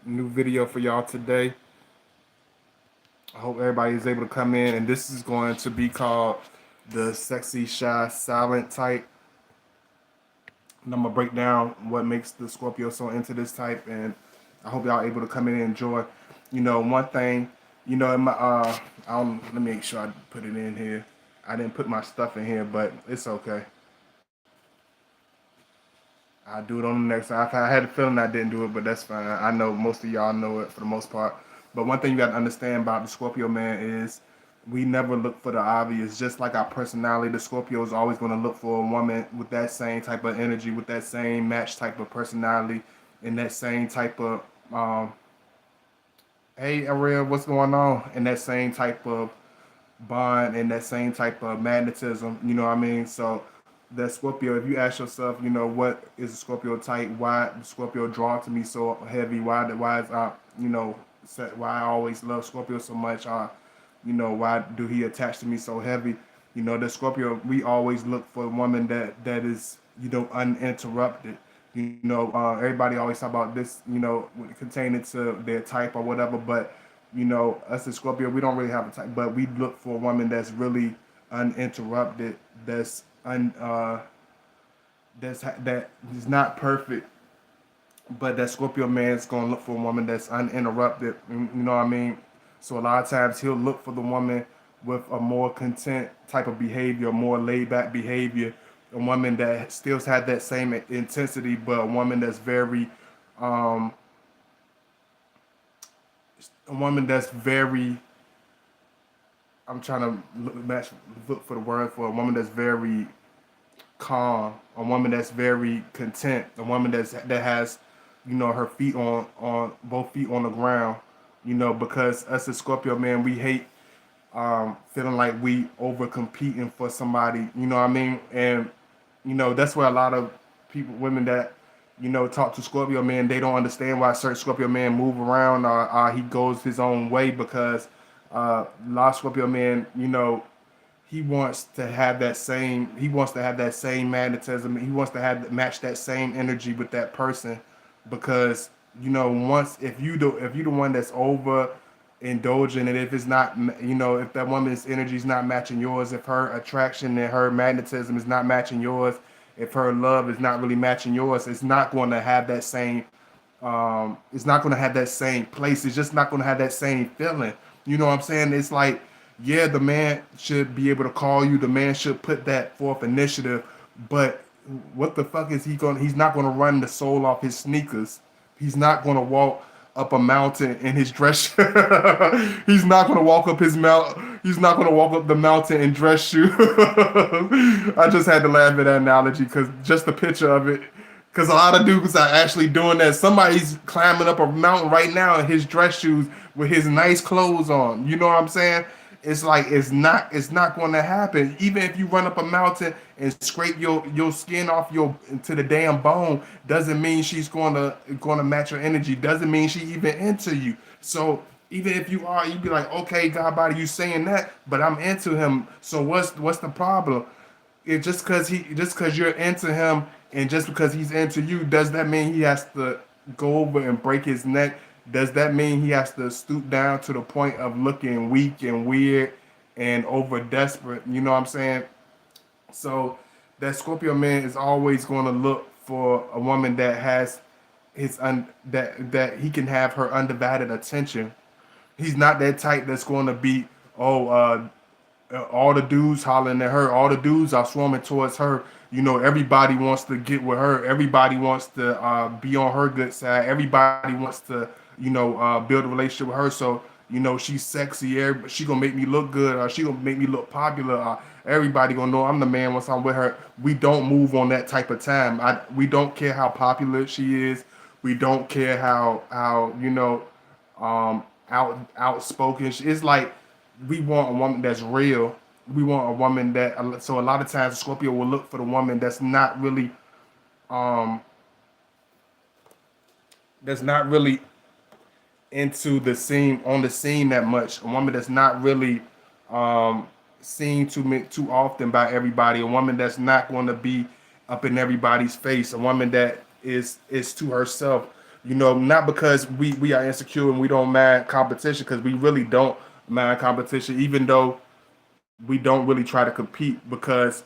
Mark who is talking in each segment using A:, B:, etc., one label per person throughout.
A: New video for y'all today. I hope everybody is able to come in, and this is going to be called the sexy, shy, silent type. And I'm gonna break down what makes the Scorpio so into this type, and I hope y'all able to come in and enjoy. One thing, in my let me make sure I put it in here. I didn't put my stuff in here, but it's okay. I'll do it on the next time. I had a feeling I didn't do it, but that's fine. I know most of y'all know it for the most part. But one thing you got to understand about the Scorpio man is we never look for the obvious. Just like our personality, the Scorpio is always going to look for a woman with that same type of energy, with that same match type of personality, and that same type of, hey, Ariel, what's going on? And that same type of bond and that same type of magnetism. You know what I mean? So that Scorpio, if you ask yourself, what is a Scorpio type? Why the Scorpio drawn to me so heavy? Why is why I always love Scorpio so much? Why do he attach to me so heavy? The Scorpio, we always look for a woman that is, uninterrupted. Everybody always talk about this, containing to their type or whatever, but us as Scorpio, we don't really have a type, but we look for a woman that's really uninterrupted, that is not perfect, but that Scorpio man is gonna look for a woman that's uninterrupted. You know what I mean? So a lot of times he'll look for the woman with a more content type of behavior, more laid back behavior, a woman that still had that same intensity, but a woman that's very, um, a woman that's very. I'm trying to look for the word for a woman that's very calm, a woman that's very content, a woman that has, her feet on both feet on the ground. Because us as Scorpio man, we hate feeling like we over competing for somebody. You know what I mean? And that's where a lot of people, women that talk to Scorpio man, they don't understand why certain Scorpio man move around or he goes his own way because a lot of Scorpio men, he wants to have that same magnetism. He wants to match that same energy with that person because once if you the one that's over indulging, and if it's not, if that woman's energy is not matching yours, if her attraction and her magnetism is not matching yours, if her love is not really matching yours, it's not going to have that same, it's not going to have that same place. It's just not going to have that same feeling. You know what I'm saying? It's like, yeah, the man should be able to call you. The man should put that forth initiative. But what the fuck is he going? He's not going to run the sole off his sneakers. He's not going to walk up a mountain in his dress. He's not going to walk up his mount. He's not going to walk up the mountain in dress shoe. I just had to laugh at that analogy because just the picture of it. Because a lot of dudes are actually doing that. Somebody's climbing up a mountain right now in his dress shoes with his nice clothes on. You know what I'm saying? It's like it's not going to happen. Even if you run up a mountain and scrape your skin off your to the damn bone, doesn't mean she's going to match your energy. Doesn't mean she even into you. So even if you are, you be like, okay, God body, you saying that, but I'm into him. So what's the problem? It just because you're into him and just because he's into you, does that mean he has to go over and break his neck? Does that mean he has to stoop down to the point of looking weak and weird and over desperate? You know what I'm saying? So that Scorpio man is always going to look for a woman that has that he can have her undivided attention. He's not that type that's going to be, oh, all the dudes hollering at her, all the dudes are swarming towards her. Everybody wants to get with her. Everybody wants to be on her good side. Everybody wants to, build a relationship with her. So, she's sexy. She gonna make me look good. Or she gonna make me look popular. Everybody gonna know I'm the man once I'm with her. We don't move on that type of time. We don't care how popular she is. We don't care how outspoken. It's like we want a woman that's real. We want a woman that. So a lot of times, Scorpio will look for the woman um that's not really into the scene on the scene that much. A woman that's not really um seen too often by everybody. A woman that's not going to be up in everybody's face. A woman that is to herself. Not because we are insecure and we don't mind competition, because we really don't mind competition, even though we don't really try to compete, because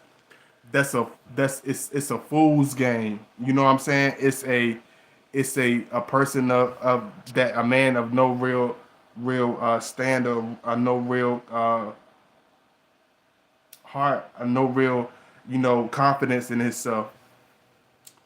A: it's a fool's game. You know what I'm saying? It's a person of that, a man of no real standard, no real heart, no real confidence in himself.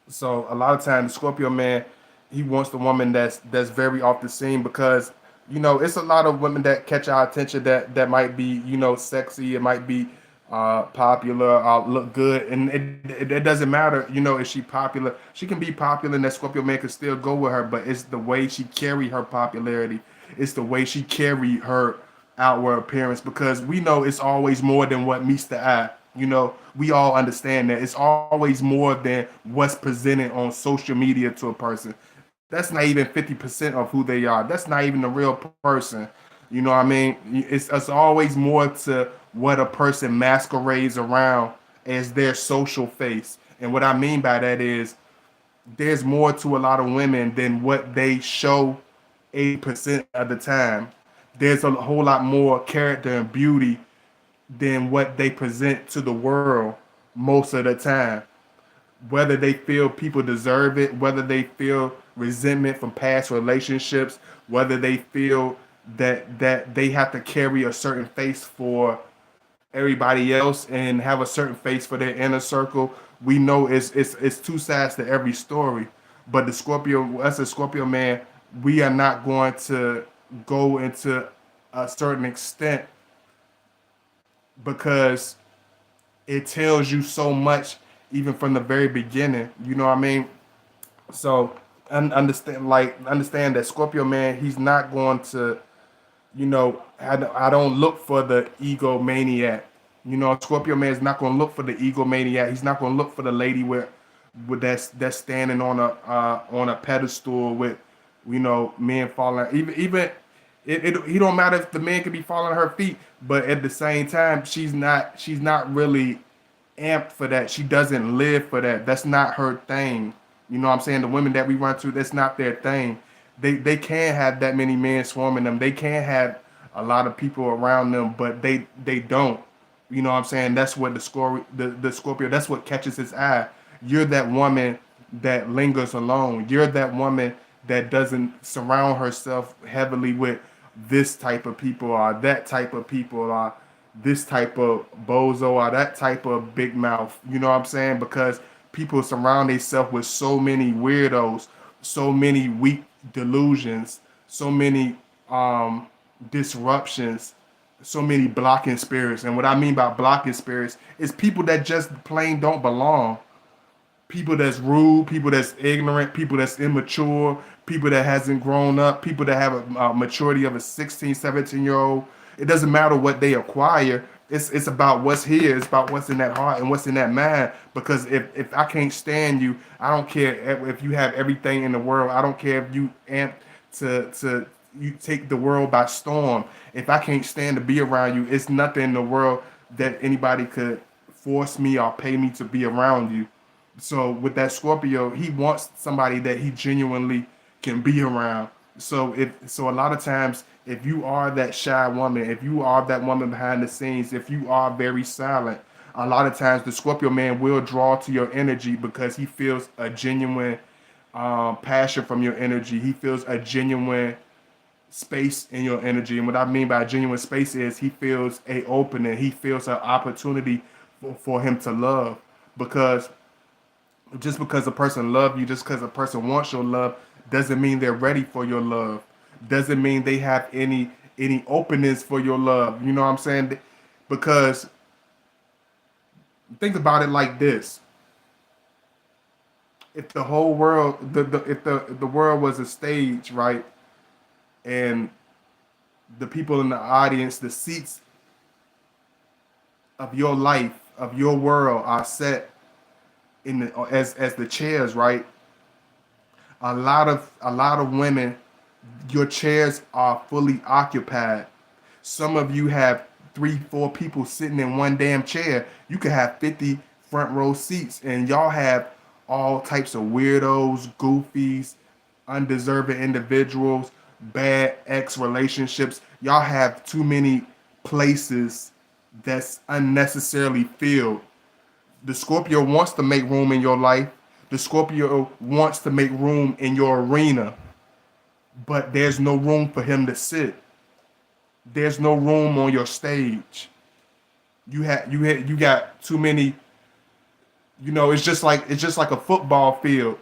A: So a lot of times, the Scorpio man, he wants the woman that's very off the scene, because it's a lot of women that catch our attention, that might be sexy, it might be popular, look good, and it doesn't matter. If she popular, she can be popular, and that Scorpio man can still go with her. But it's the way she carry her popularity, it's the way she carry her outward appearance, because we know it's always more than what meets the eye. We all understand that it's always more than what's presented on social media to a person. That's not even 50% of who they are. That's not even the real person. You know what I mean? It's always more to what a person masquerades around as their social face. And what I mean by that is, there's more to a lot of women than what they show 80% of the time. There's a whole lot more character and beauty than what they present to the world most of the time. Whether they feel people deserve it, whether they feel resentment from past relationships, whether they feel that they have to carry a certain face for everybody else and have a certain face for their inner circle. We know it's two sides to every story. But the Scorpio, us as Scorpio man, we are not going to go into a certain extent, because it tells you so much even from the very beginning. You know what I mean? So understand that Scorpio man, he's not going to, I don't look for the egomaniac. Scorpio man is not going to look for the egomaniac. He's not going to look for the lady with that's standing on a pedestal with, men falling. He don't matter if the man could be falling at her feet, but at the same time, she's not really amped for that. She doesn't live for that. That's not her thing. You know what I'm saying? The women that we run to, that's not their thing. They can't have that many men swarming them. They can't have a lot of people around them, but they don't. You know what I'm saying? That's what the Scorpio, that's what catches his eye. You're that woman that lingers alone. You're that woman that doesn't surround herself heavily with this type of people, or that type of people, or this type of bozo, or that type of big mouth. You know what I'm saying? Because people surround themselves with so many weirdos, so many weak delusions, so many disruptions, so many blocking spirits. And what I mean by blocking spirits is people that just plain don't belong. People that's rude, people that's ignorant, people that's immature, people that hasn't grown up, people that have a maturity of a 16, 17-year old. It doesn't matter what they acquire. It's about what's here. It's about what's in that heart and what's in that mind. Because if I can't stand you, I don't care if you have everything in the world. I don't care if you amp to you take the world by storm. If I can't stand to be around you, it's nothing in the world that anybody could force me or pay me to be around you. So with that Scorpio, he wants somebody that he genuinely can be around. So a lot of times, if you are that shy woman, if you are that woman behind the scenes, if you are very silent, a lot of times the Scorpio man will draw to your energy, because he feels a genuine passion from your energy. He feels a genuine space in your energy. And what I mean by genuine space is, he feels a opening. He feels an opportunity for him to love. Because just because a person loves you, just because a person wants your love, doesn't mean they're ready for your love. Doesn't mean they have any openness for your love. You know what I'm saying? Because think about it like this: if the whole world, if the world was a stage, right, and the people in the audience, the seats of your life, of your world, are set in as the chairs, right? A lot of women, your chairs are fully occupied. Some of you have three, four people sitting in one damn chair. You could have 50 front row seats, and y'all have all types of weirdos, goofies, undeserving individuals, bad ex relationships. Y'all have too many places that's unnecessarily filled. The Scorpio wants to make room in your life. The Scorpio wants to make room in your arena, but there's no room for him to sit. There's no room on your stage. You got too many. It's just like a football field.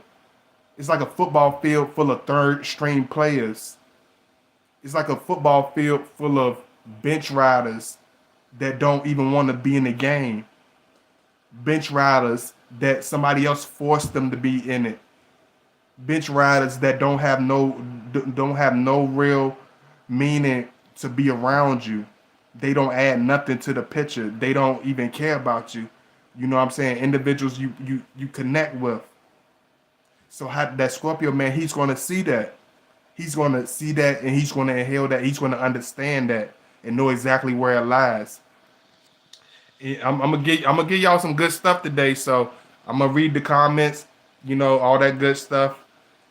A: It's like a football field full of third string players. It's like a football field full of bench riders that don't even want to be in the game. Bench riders that somebody else forced them to be in it. Bench riders that don't have no real meaning to be around you. They don't add nothing to the picture. They don't even care about you. You know what I'm saying? Individuals you connect with. So that Scorpio man, he's gonna see that. He's gonna see that and he's gonna inhale that. He's gonna understand that and know exactly where it lies. I'm gonna give y'all some good stuff today. So I'm gonna read the comments, all that good stuff.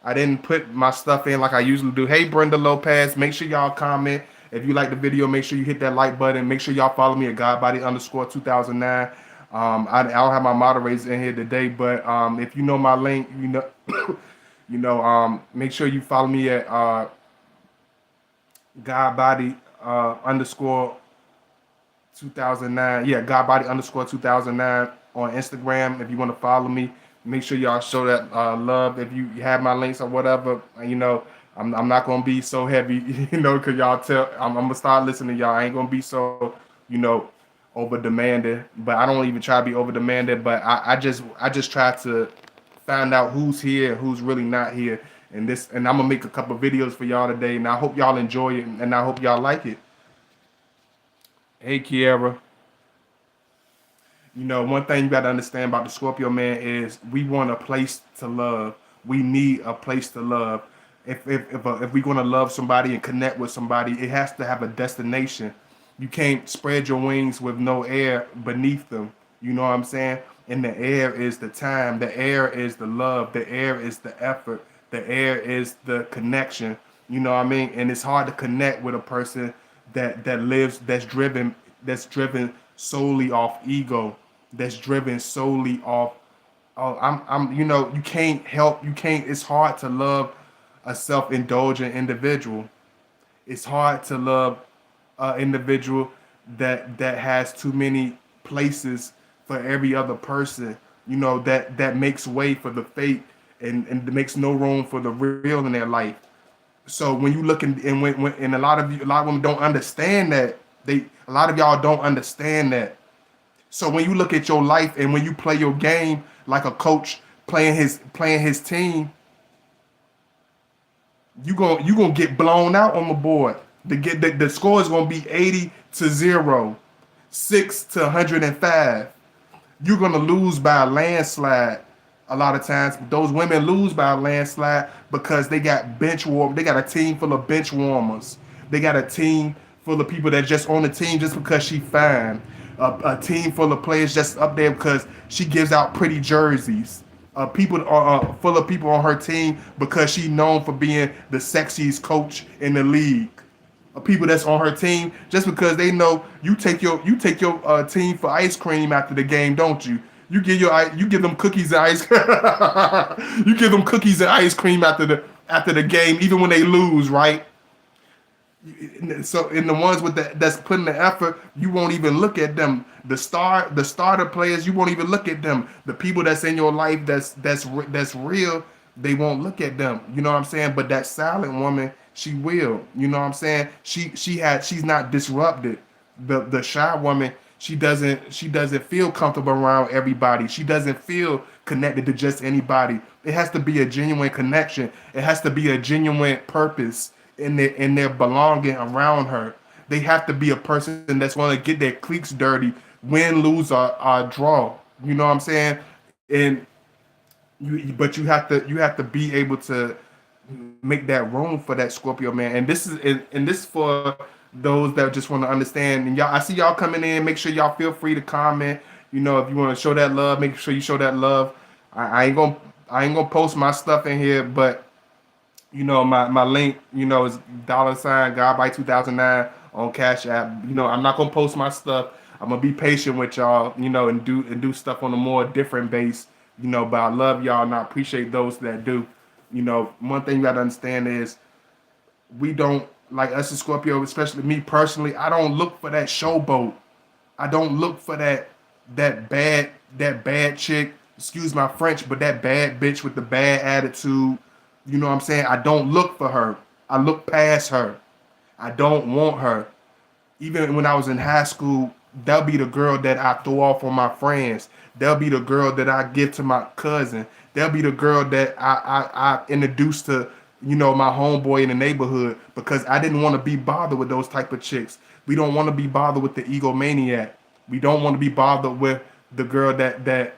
A: I didn't put my stuff in like I usually do. Hey Brenda Lopez, make sure y'all comment. If you like the video, make sure you hit that like button. Make sure y'all follow me at Godbody_2009. I don't have my moderators in here today, but if you know my link, make sure you follow me at Godbody underscore 2009. Yeah, Godbody_2009 on Instagram. If you want to follow me, make sure y'all show that love. If you have my links or whatever, I'm not gonna be so heavy, because y'all tell I'm gonna start listening to y'all. I ain't gonna be so, you know, over demanding. But I don't even try to be over demanding. But I just try to find out who's here, who's really not here, and I'm gonna make a couple videos for y'all today. And I hope y'all enjoy it, and I hope y'all like it. Hey, Kiara. One thing you got to understand about the Scorpio man is we want a place to love. We need a place to love. If we're gonna love somebody and connect with somebody, it has to have a destination. You can't spread your wings with no air beneath them. You know what I'm saying? And the air is the time. The air is the love. The air is the effort. The air is the connection. You know what I mean? And it's hard to connect with a person that lives that's driven solely off ego, that's driven solely off. Oh, I'm. You can't. It's hard to love a self-indulgent individual. It's hard to love an individual that has too many places for every other person. That makes way for the fake and makes no room for the real in their life. So when you look and when and a lot of women don't understand that. A lot of y'all don't understand that. So when you look at your life and when you play your game like a coach playing his team, you gonna get blown out on the board. The score is gonna be 80-0, 6-105. You're gonna lose by a landslide. A lot of times, those women lose by a landslide because they got bench warm. They got a team full of bench warmers. They got a team full of people that just on the team just because she fine. A team full of players just up there because she gives out pretty jerseys. People are full of people on her team because she's known for being the sexiest coach in the league. People that's on her team just because they know you take your team for ice cream after the game, don't you? You give them cookies and ice you give them cookies and ice cream after the game, even when they lose, right? So in the ones that's putting the effort, you won't even look at them. The starter players, you won't even look at them. The people that's in your life that's real, they won't look at them. You know what I'm saying? But that silent woman, she will. You know what I'm saying? She's not disrupted. The shy woman, she doesn't feel comfortable around everybody. She doesn't feel connected to just anybody. It has to be a genuine connection. It has to be a genuine purpose in their belonging around her. They have to be a person that's going to get their cleats dirty, win, lose, or draw. You know what I'm saying? And but you have to be able to make that room for that Scorpio man. And this for those that just want to understand. And y'all, I see y'all coming in. Make sure y'all feel free to comment. If you want to show that love, make sure you show that love. I ain't gonna post my stuff in here, but My link, is $ God by 2009 on Cash App. I'm not gonna post my stuff. I'm gonna be patient with y'all, and do stuff on a more different base, But I love y'all and I appreciate those that do. One thing you gotta understand is we don't like us as Scorpio, especially me personally. I don't look for that showboat. I don't look for that bad that bad chick. Excuse my French, but that bad bitch with the bad attitude. You know what I'm saying? I don't look for her. I look past her. I don't want her. Even when I was in high school, that'll be the girl that I throw off on my friends. That'll be the girl that I give to my cousin. That'll be the girl that I introduced to, my homeboy in the neighborhood because I didn't want to be bothered with those type of chicks. We don't want to be bothered with the egomaniac. We don't want to be bothered with the girl that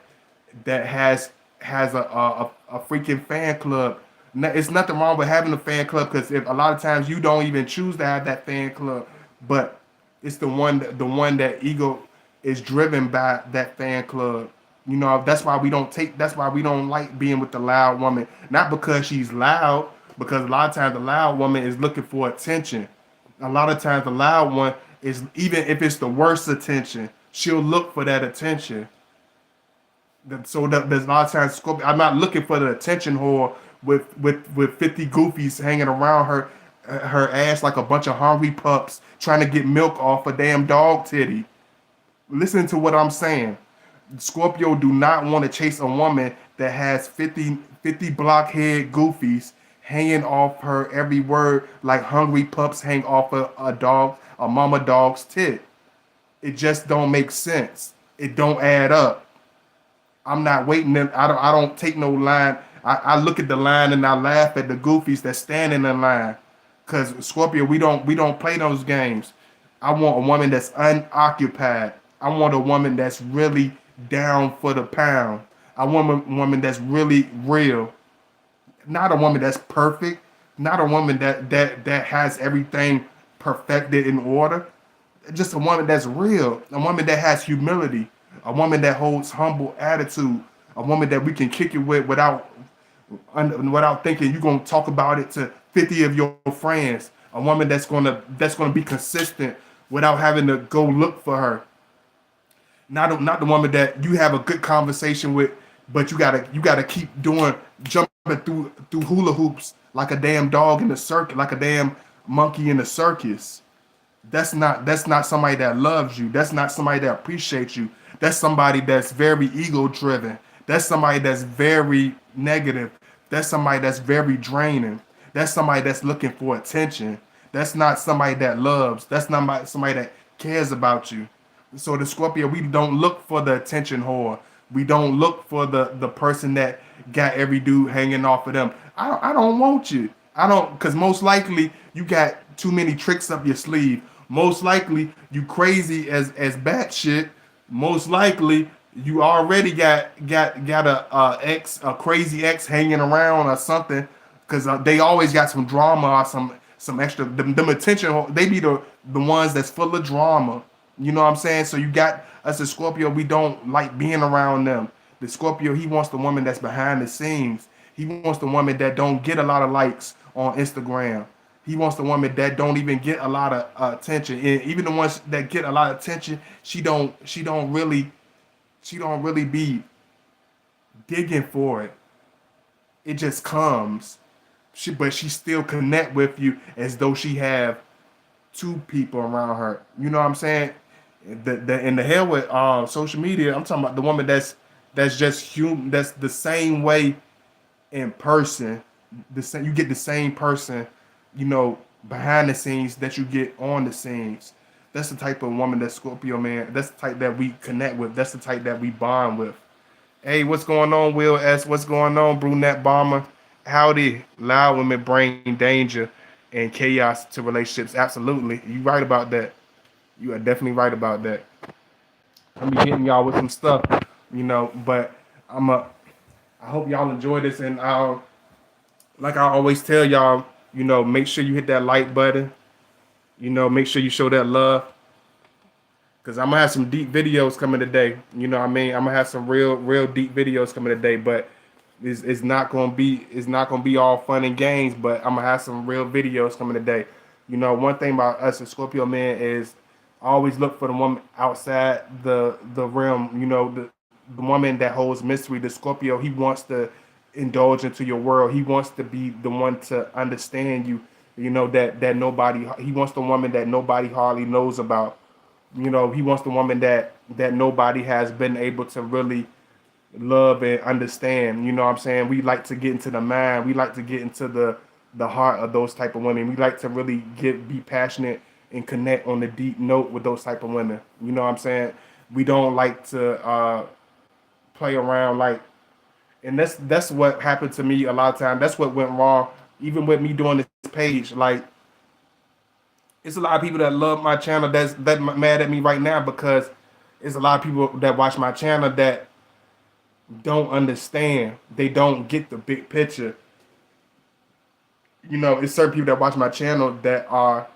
A: has a freaking fan club. It's nothing wrong with having a fan club because if a lot of times you don't even choose to have that fan club, but it's the one that ego is driven by that fan club. That's why we don't take. That's why we don't like being with the loud woman. Not because she's loud, because a lot of times the loud woman is looking for attention. A lot of times the loud one is, even if it's the worst attention, she'll look for that attention. There's a lot of times Scorpio. I'm not looking for the attention whore with 50 goofies hanging around her ass like a bunch of hungry pups trying to get milk off a damn dog titty. Listen to what I'm saying. Scorpio do not want to chase a woman that has 50 blockhead goofies hanging off her every word like hungry pups hang off a mama dog's tit. It just don't make sense. It don't add up. I'm not waiting. I don't take no line. I look at the line and I laugh at the goofies that stand in the line. Cause Scorpio, we don't play those games. I want a woman that's unoccupied. I want a woman that's really down for the pound. I want a woman that's really real. Not a woman that's perfect. Not a woman that has everything perfected in order. Just a woman that's real. A woman that has humility. A woman that holds humble attitude. A woman that we can kick it with without thinking you're gonna talk about it to 50 of your friends. A woman that's gonna be consistent without having to go look for her. Not the woman that you have a good conversation with, but you gotta keep doing jumping through hula hoops like a damn dog in the circuit, like a damn monkey in the circus. That's not somebody that loves you. That's not somebody that appreciates you. That's somebody that's very ego driven. That's somebody that's very negative. That's somebody that's very draining. That's somebody that's looking for attention. That's not somebody that loves. That's not somebody that cares about you. So the Scorpio, we don't look for the attention whore. We don't look for the person that got every dude hanging off of them. I don't want you. I don't, because most likely you got too many tricks up your sleeve. Most likely you crazy as bat shit. Most likely you already got a crazy ex hanging around or something, because they always got some drama or some extra them attention. They be the ones that's full of drama. You know what I'm saying? So you got us as Scorpio. We don't like being around them. The Scorpio, he wants the woman that's behind the scenes. He wants the woman that don't get a lot of likes on Instagram. He wants the woman that don't even get a lot of attention. And even the ones that get a lot of attention, she don't really be digging for it. It just comes. But she still connect with you as though she have two people around her. You know what I'm saying? In the hell with social media, I'm talking about the woman that's just human. That's the same way in person. The same, you get the same person, behind the scenes that you get on the scenes. That's the type of woman that Scorpio, man. That's the type that we connect with. That's the type that we bond with. Hey, what's going on, Will S? What's going on, Brunette Bomber? Howdy, loud women bring danger and chaos to relationships. Absolutely. You right about that. You are definitely right about that. I'm be hitting y'all with some stuff, but I'm a I hope y'all enjoy this, and like I always tell y'all, make sure you hit that like button. Make sure you show that love, cause I'm gonna have some deep videos coming today. You know what I mean? I'm gonna have some real deep videos coming today. But It's not gonna be all fun and games, but I'm gonna have some real videos coming today. You know, one thing about us as Scorpio men is always look for the woman outside the realm. You know, the woman that holds mystery. The Scorpio, he wants to indulge into your world. He wants to be the one to understand you. You know that nobody. He wants the woman that nobody hardly knows about. You know, he wants the woman that nobody has been able to really love and understand. You know what I'm saying? We like to get into the mind. We like to get into the heart of those type of women. We like to really be passionate and connect on the deep note with those type of women. You know what I'm saying? We don't like to play around like, and that's what happened to me a lot of times. That's what went wrong, even with me doing this page. Like, it's a lot of people that love my channel that mad at me right now because it's a lot of people that watch my channel that don't understand. They don't get the big picture. You know, it's certain people that watch my channel that are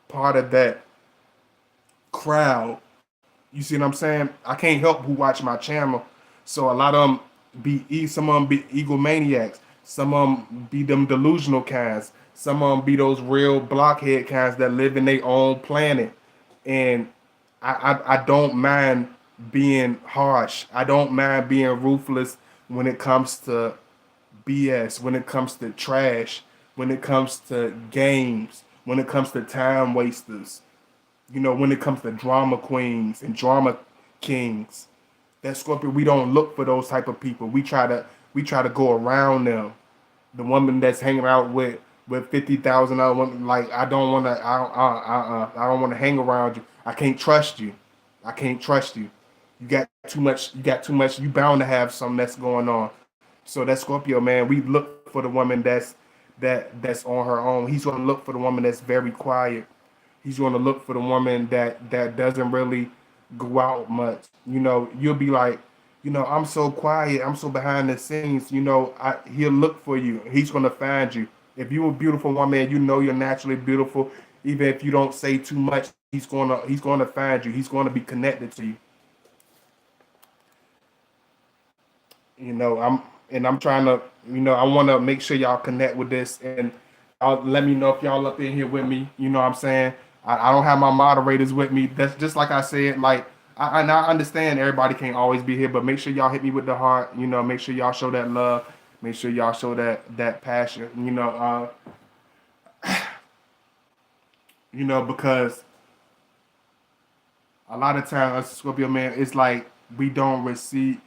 A: part of that crowd. You see what I'm saying? I can't help who watch my channel. So a lot of them some of them be egomaniacs. Some of them be them delusional kinds. Some of them be those real blockhead kinds that live in their own planet. And I don't mind being harsh. I don't mind being ruthless when it comes to BS, when it comes to trash, when it comes to games, when it comes to time wasters, you know, when it comes to drama queens and drama kings. That Scorpio, we don't look for those type of people. We try to go around them. The woman that's hanging out with 50,000 other women, like I don't want to, I don't want to hang around you. I can't trust you. I can't trust you. You got too much. You got too much. You bound to have something that's going on. So that Scorpio man, we look for the woman that's on her own. He's gonna look for the woman that's very quiet. He's gonna look for the woman that doesn't really go out much. You know, you'll be like, you know, I'm so quiet, I'm so behind the scenes. You know, he'll look for you. He's gonna find you. If you're a beautiful woman, you know you're naturally beautiful. Even if you don't say too much, he's gonna find you. He's gonna be connected to you. You know, I'm trying to, you know, I want to make sure y'all connect with this, and y'all let me know if y'all up in here with me. You know what I'm saying? I don't have my moderators with me. That's just like I said. Like, and I understand everybody can't always be here, but make sure y'all hit me with the heart. You know, make sure y'all show that love. Make sure y'all show that passion. Because a lot of times us Scorpio man, it's like we don't receive.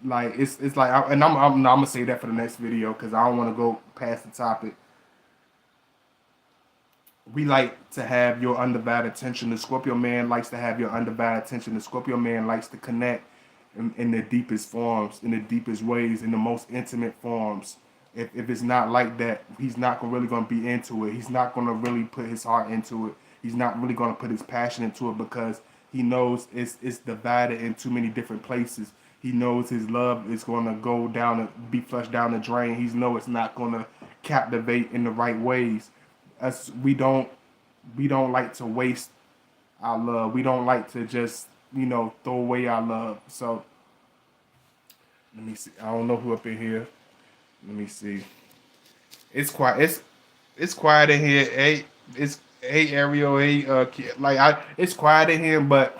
A: Like it's like, I'm gonna say that for the next video because I don't want to go past the topic. We like to have your undivided attention. The Scorpio man likes to have your undivided attention. The Scorpio man likes to connect in the deepest forms, in the deepest ways, in the most intimate forms. If it's not like that, he's not really gonna be into it. He's not gonna really put his heart into it. He's not really gonna put his passion into it because he knows it's divided in too many different places. He knows his love is gonna go down, be flushed down the drain. He knows it's not gonna captivate in the right ways. Us we don't like to waste our love. We don't like to just, throw away our love. So let me see. I don't know who up in here. Let me see. It's quiet. It's quiet in here. Hey Ariel. Hey it's quiet in here, but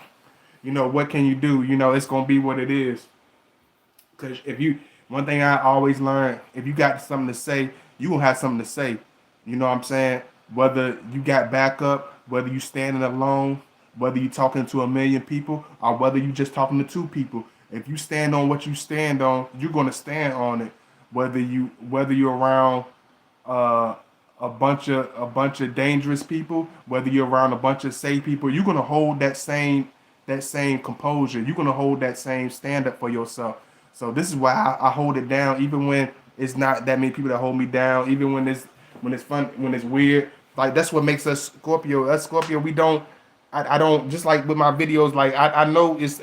A: what can you do? It's gonna be what it is. Because one thing I always learned, if you got something to say, you gonna have something to say. You know what I'm saying? Whether you got backup, whether you standing alone, whether you talking to a million people, or whether you just talking to two people. If you stand on what you stand on, you're gonna stand on it. Whether you're around uh, a bunch of dangerous people, whether you're around a bunch of safe people, you're gonna hold that same composure. You're gonna hold that same stand up for yourself. So this is why I hold it down, even when it's not that many people that hold me down. Even when it's fun, when it's weird. Like that's what makes us Scorpio. Us Scorpio, we don't. I don't, just like with my videos. Like I know it's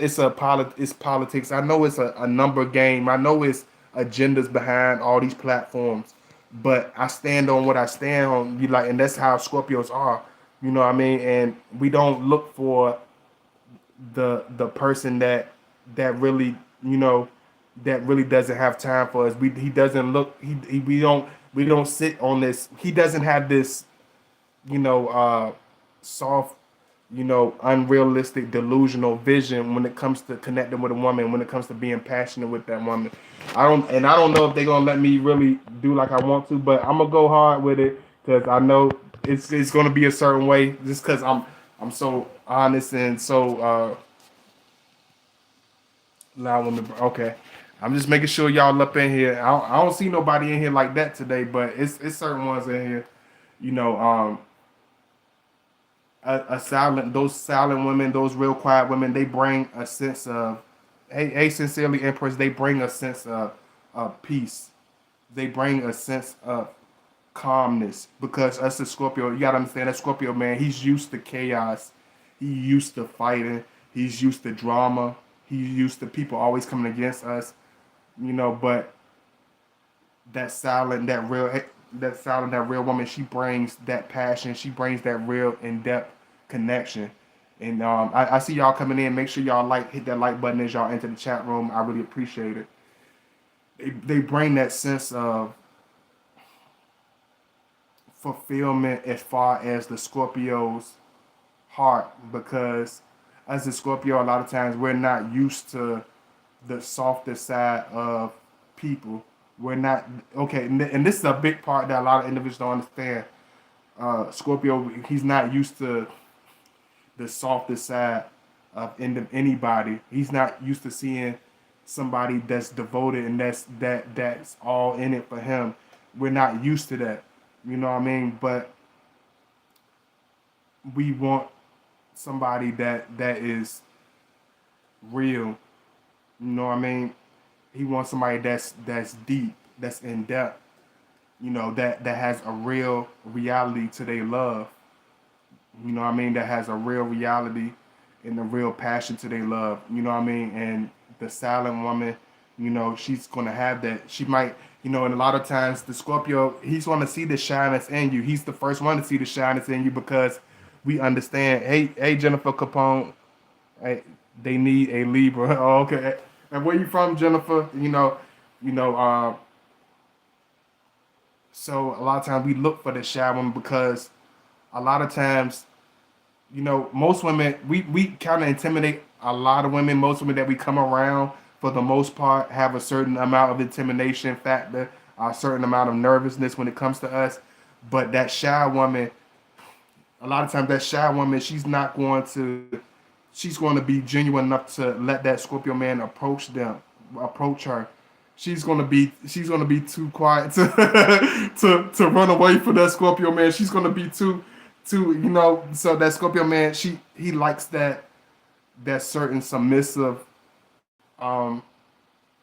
A: politics. I know it's a number game. I know it's agendas behind all these platforms. But I stand on what I stand on. And that's how Scorpios are. You know what I mean? And we don't look for the person that really that really doesn't have time for us. He doesn't look. We don't sit on this. He doesn't have this, you know, soft, you know, unrealistic, delusional vision when it comes to connecting with a woman, when it comes to being passionate with that woman. I don't know if they're gonna let me really do like I want to, but I'm gonna go hard with it because I know it's gonna be a certain way, just because I'm so honest and so loud on the. Okay, I'm just making sure y'all up in here. I don't see nobody in here like that today, but it's certain ones in here. You know, a silent those silent women, those real quiet women, they bring a sense of, hey, sincerely, Empress, they bring a sense of peace. They bring a sense of calmness because us as Scorpio, you gotta understand that Scorpio man, he's used to chaos, he's used to fighting, he's used to drama, he's used to people always coming against us, you know. But that silent, that real woman, she brings that passion, she brings that real in-depth connection. And I see y'all coming in. Make sure y'all hit that like button as y'all enter the chat room. I really appreciate it. They bring that sense of fulfillment as far as the Scorpio's heart, because as a Scorpio, a lot of times we're not used to the softer side of people. We're not okay, and this is a big part that a lot of individuals don't understand. Scorpio, he's not used to the softer side of anybody. He's not used to seeing somebody that's devoted and that's all in it for him. We're not used to that, you know what I mean? But we want somebody that is real, you know what I mean? He wants somebody that's deep, that's in depth, you know, that has a real reality to their love. You know what I mean? That has a real reality and a real passion to their love. You know what I mean? And the silent woman, you know, she's gonna have that. She might, you know, and a lot of times the Scorpio, he's gonna see the shine that's in you. He's the first one to see the shine that's in you because we understand. Hey, Jennifer Capone, hey, they need a Libra. Oh, okay. And where you from, Jennifer? You know. So a lot of times we look for the shy woman because a lot of times, you know, most women, we kind of intimidate a lot of women. Most women that we come around, for the most part, have a certain amount of intimidation factor, a certain amount of nervousness when it comes to us. But that shy woman, a lot of times that shy woman, she's going to be genuine enough to let that Scorpio man approach her. She's gonna be too quiet to to run away from that Scorpio man. She's gonna be too, you know. So that Scorpio man, he likes that certain submissive um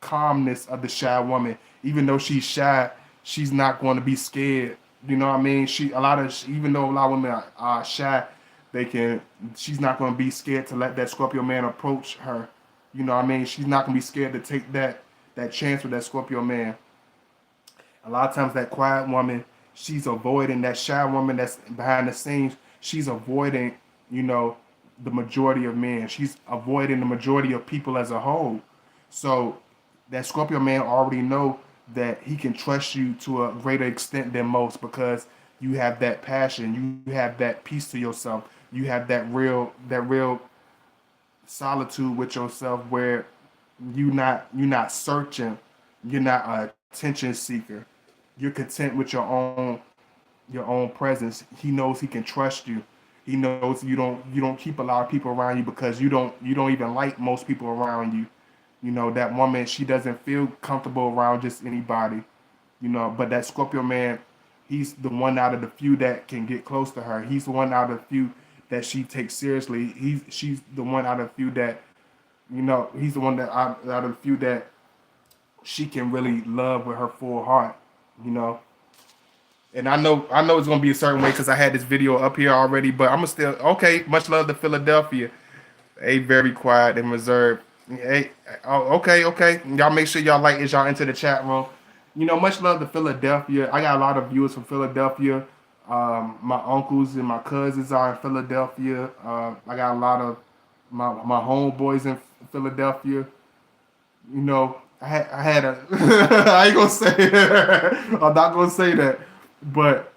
A: calmness of the shy woman. Even though she's shy, she's not going to be scared. You know what I mean? Even though a lot of women are shy, they can. She's not going to be scared to let that Scorpio man approach her. You know what I mean? She's not going to be scared to take that chance with that Scorpio man. A lot of times that quiet woman, she's avoiding that shy woman that's behind the scenes. She's avoiding, you know, the majority of men. She's avoiding the majority of people as a whole. So that Scorpio man already know that he can trust you to a greater extent than most because you have that passion, you have that peace to yourself, you have that real solitude with yourself where you're not searching, you're not a attention seeker. You're content with your own presence. He knows he can trust you. He knows you don't keep a lot of people around you because you don't even like most people around you. You know, that woman, she doesn't feel comfortable around just anybody. You know, but that Scorpio man, he's the one out of the few that can get close to her. He's the one out of the few that she takes seriously. She's the one out of the few that, you know, he's the one that out of the few that she can really love with her full heart, you know. And I know it's gonna be a certain way because I had this video up here already, but I'm gonna still okay. Much love to Philadelphia. A very quiet and reserved. Hey, oh, okay. Y'all make sure y'all like as y'all enter the chat room. You know, much love to Philadelphia. I got a lot of viewers from Philadelphia. My uncles and my cousins are in Philadelphia. I got a lot of my homeboys in Philadelphia. You know, I had a I ain't gonna say I'm not gonna say that, but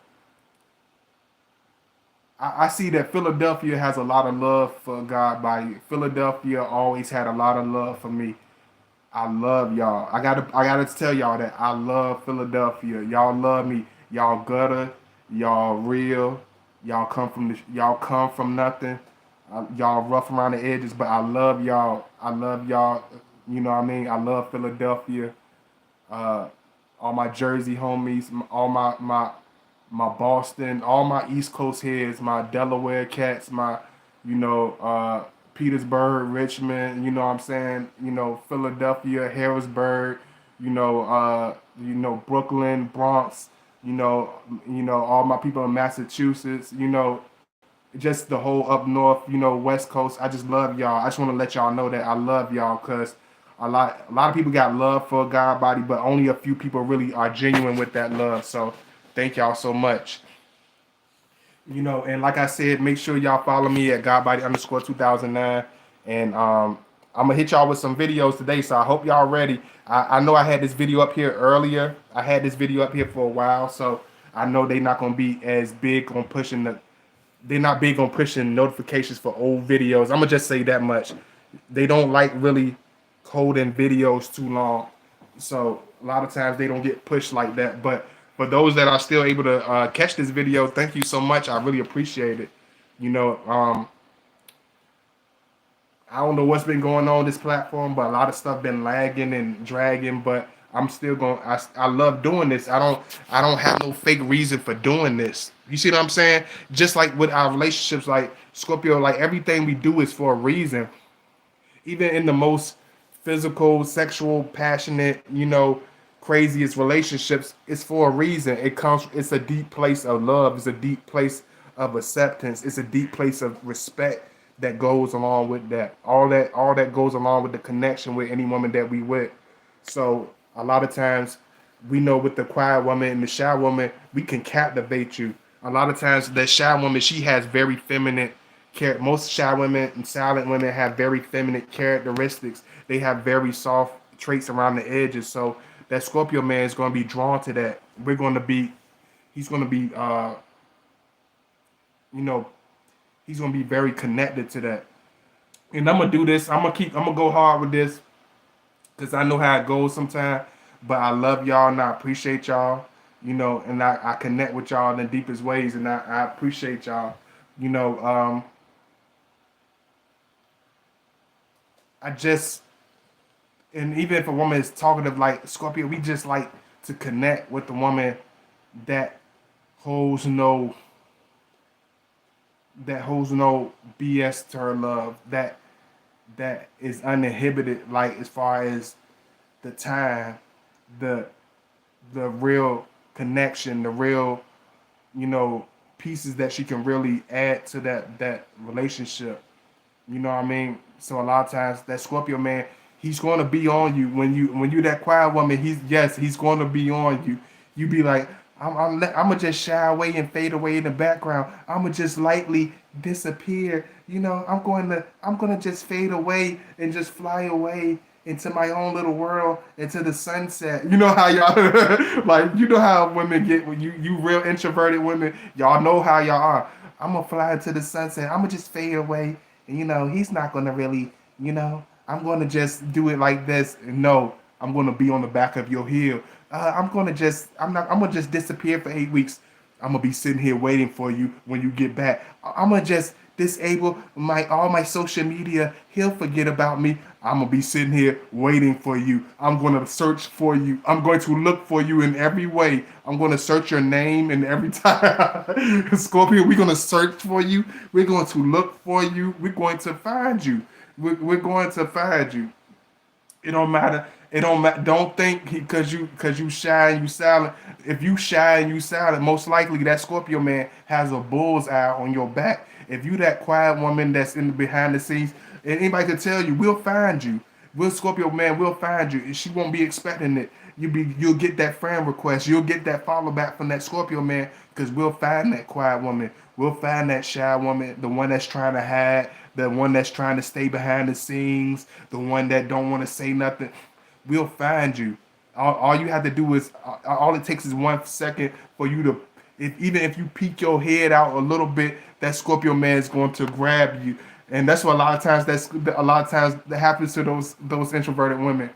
A: I see that Philadelphia has a lot of love for God body. Philadelphia always had a lot of love for me. I love y'all. I gotta tell y'all that I love Philadelphia. Y'all love me. Y'all gutter. Y'all real. Y'all come from nothing. Y'all rough around the edges, but I love y'all. I love y'all. You know what I mean? I love Philadelphia. Uh, all my Jersey homies, all my Boston, all my East Coast heads, my Delaware cats, my Petersburg, Richmond, you know what I'm saying, Philadelphia, Harrisburg, Brooklyn, Bronx, all my people in Massachusetts, just the whole up north, West Coast. I just love y'all. I just want to let y'all know that I love y'all because a lot of people got love for God body, but only a few people really are genuine with that love. So thank y'all so much. And like I said, make sure y'all follow me at Godbody_2009. And I'm gonna hit y'all with some videos today. So I hope y'all ready. I know I had this video up here earlier. I had this video up here for a while, so I know they not gonna be as big on pushing the they're not big on pushing notifications for old videos. I'm gonna just say that much. They don't like really holding videos too long, so a lot of times they don't get pushed like that. But for those that are still able to catch this video, thank you so much. I really appreciate it. You know, I don't know what's been going on this platform, but a lot of stuff been lagging and dragging. But I'm still going. I love doing this. I don't have no fake reason for doing this. You see what I'm saying? Just like with our relationships, like Scorpio, like everything we do is for a reason. Even in the most physical, sexual, passionate, craziest relationships, it's for a reason. It's a deep place of love. It's a deep place of acceptance. It's a deep place of respect that goes along with that. All that goes along with the connection with any woman that we with. So a lot of times we know with the quiet woman and the shy woman, we can captivate you. A lot of times that shy woman, she has very feminine most shy women and silent women have very feminine characteristics. They have very soft traits around the edges. So that Scorpio man is going to be drawn to that. He's going to be, you know, he's going to be very connected to that. And I'm gonna do this. I'm gonna go hard with this because I know how it goes sometimes. But I love y'all and I appreciate y'all. And I connect with y'all in the deepest ways, and I appreciate y'all. You know, I just and even if a woman is talkative like Scorpio, we just like to connect with the woman that holds no BS to her love, that is uninhibited, like as far as the time, the real connection, the real, pieces that she can really add to that relationship. You know what I mean? So a lot of times that Scorpio man, he's going to be on you when you that quiet woman. He's going to be on you. You be like, I'm gonna just shy away and fade away in the background. I'm gonna just lightly disappear. I'm gonna just fade away and just fly away into my own little world, into the sunset. You know how y'all like you know how women get when you real introverted women. Y'all know how y'all are. I'm gonna fly into the sunset. I'm gonna just fade away. And, he's not gonna really. I'm gonna just do it like this. No, I'm gonna be on the back of your heel. I'm gonna just disappear for 8 weeks. I'm gonna be sitting here waiting for you when you get back. I'm gonna just disable all my social media. He'll forget about me. I'm gonna be sitting here waiting for you. I'm gonna search for you. I'm going to look for you in every way. I'm gonna search your name and every time. Scorpio, we're gonna search for you. We're going to look for you. We're going to find you. We're going to find you. It don't matter. It don't matter. Don't think because you shy and you silent. If you shy and you silent, most likely that Scorpio man has a bull's eye on your back. If you that quiet woman that's in the behind the scenes, and anybody could tell you, we'll find you. We'll Scorpio man, we'll find you. She won't be expecting it. You'll get that friend request. You'll get that follow back from that Scorpio man because we'll find that quiet woman. We'll find that shy woman, the one that's trying to hide, the one that's trying to stay behind the scenes, the one that don't want to say nothing. we'll find you. All you have to do is all it takes is 1 second for you to, even if you peek your head out a little bit, that Scorpio man is going to grab you, and that's what a lot of times that happens to those introverted women.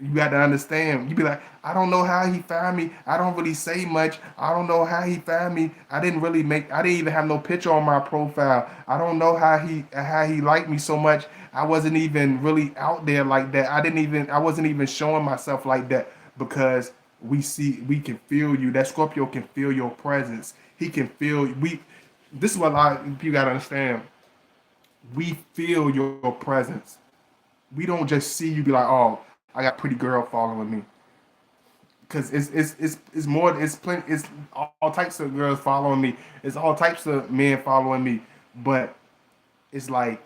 A: You got to understand. You be like, I don't know how he found me. I don't really say much. I don't know how he found me. I didn't even have no picture on my profile. I don't know how he liked me so much. I wasn't even really out there like that. I wasn't even showing myself like that because we can feel you. That Scorpio can feel your presence. He can feel this is what a lot of people got to understand. We feel your presence. We don't just see you be like, oh, I got a pretty girl following me. Because it's more, it's plenty, it's all types of girls following me. It's all types of men following me. But it's like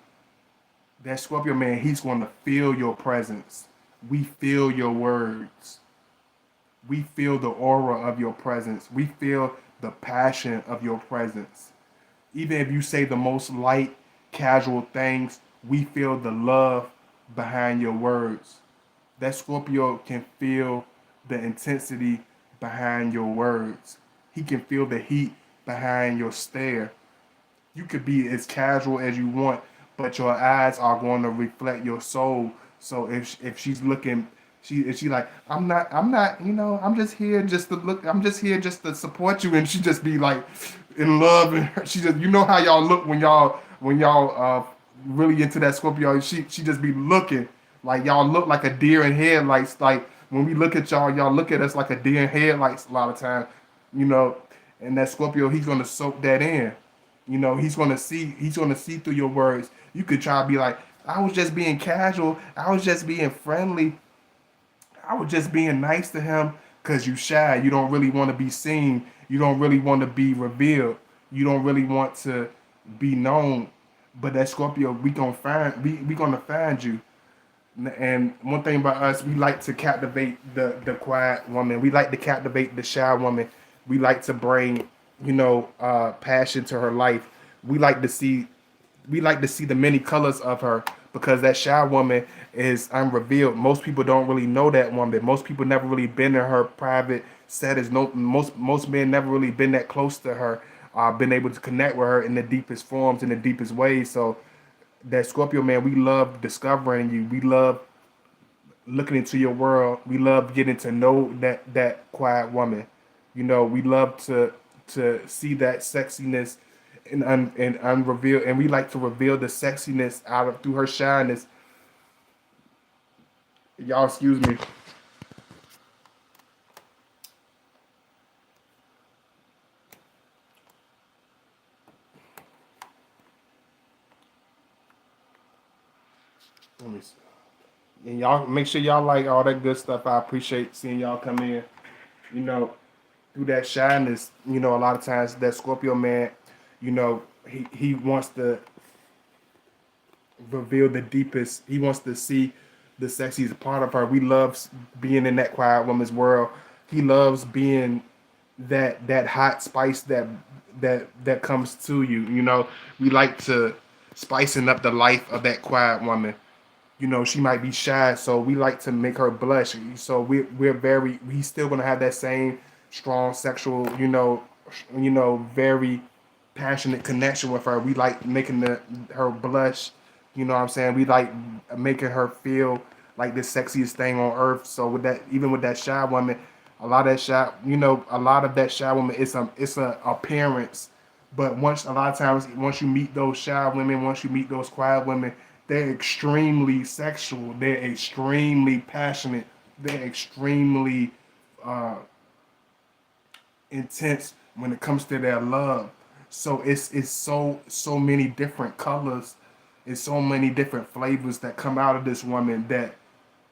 A: that Scorpio man, he's going to feel your presence. We feel your words. We feel the aura of your presence. We feel the passion of your presence. Even if you say the most light, casual things, we feel the love behind your words. That Scorpio can feel the intensity behind your words. He can feel the heat behind your stare. You could be as casual as you want, but your eyes are going to reflect your soul. So if she's looking, if she like, I'm not, I'm just here just to look, I'm just here just to support you, and she just be like in love, and she just, how y'all look when y'all really into that Scorpio. She just be looking like y'all look like a deer in headlights. Like when we look at y'all look at us like a deer in headlights a lot of time, you know. And that Scorpio, he's gonna soak that in. He's gonna see through your words. You could try to be like, I was just being casual, I was just being friendly, I was just being nice to him because you shy. You don't really want to be seen. You don't really want to be revealed. You don't really want to be known. But that Scorpio, we gonna find you. And one thing about us, we like to captivate the quiet woman. We like to captivate the shy woman. We like to bring, passion to her life. We like to see we like to see the many colors of her because that shy woman is unrevealed. Most people don't really know that woman. Most people never really been in her private settings. No, most men never really been that close to her, been able to connect with her in the deepest forms, in the deepest ways. So that Scorpio man, we love discovering you. We love looking into your world. We love getting to know that quiet woman. We love to see that sexiness and unrevealed, and we like to reveal the sexiness out of through her shyness. Y'all, excuse me. Let me see. And y'all make sure y'all like all that good stuff. I appreciate seeing y'all come in. You know, through that shyness. A lot of times that Scorpio man, he wants to reveal the deepest. He wants to see the sexiest part of her. We love being in that quiet woman's world. He loves being that hot spice that comes to you. We like to spicing up the life of that quiet woman. She might be shy, so we like to make her blush. So he's still gonna have that same strong sexual, very passionate connection with her. We like making her blush. You know what I'm saying? We like making her feel like the sexiest thing on earth. So with that, even with that shy woman, a lot of that shy woman, it's a appearance. But a lot of times, once you meet those shy women, once you meet those quiet women, they're extremely sexual. They're extremely passionate. They're extremely uh, intense when it comes to their love. So it's so many different colors, it's so many different flavors that come out of this woman that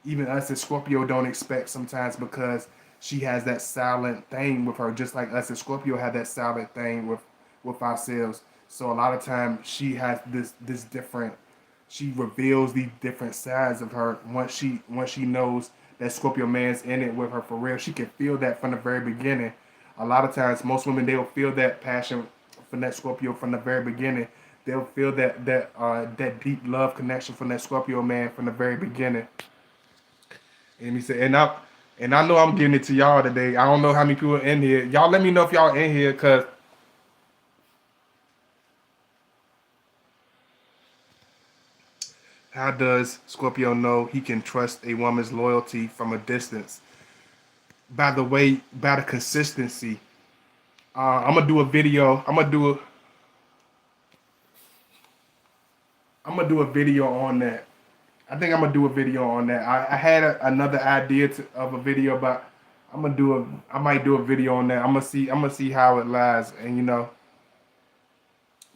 A: even us as Scorpio don't expect sometimes because she has that silent thing with her, just like us as Scorpio have that silent thing with ourselves. So a lot of times she has this different. She reveals these different sides of her once she knows that Scorpio man's in it with her for real. She can feel that from the very beginning. A lot of times, most women they'll feel that passion from that Scorpio from the very beginning. They'll feel that deep love connection from that Scorpio man from the very beginning. And he said, and I know I'm giving it to y'all today. I don't know how many people are in here. Y'all let me know if y'all in here, cause how does Scorpio know he can trust a woman's loyalty from a distance? By the way, by the consistency. I'm gonna do a video. I'm gonna do a video on that. I think I'm gonna do a video on that. I had another idea of a video, but I might do a video on that. I'm gonna see how it lies, and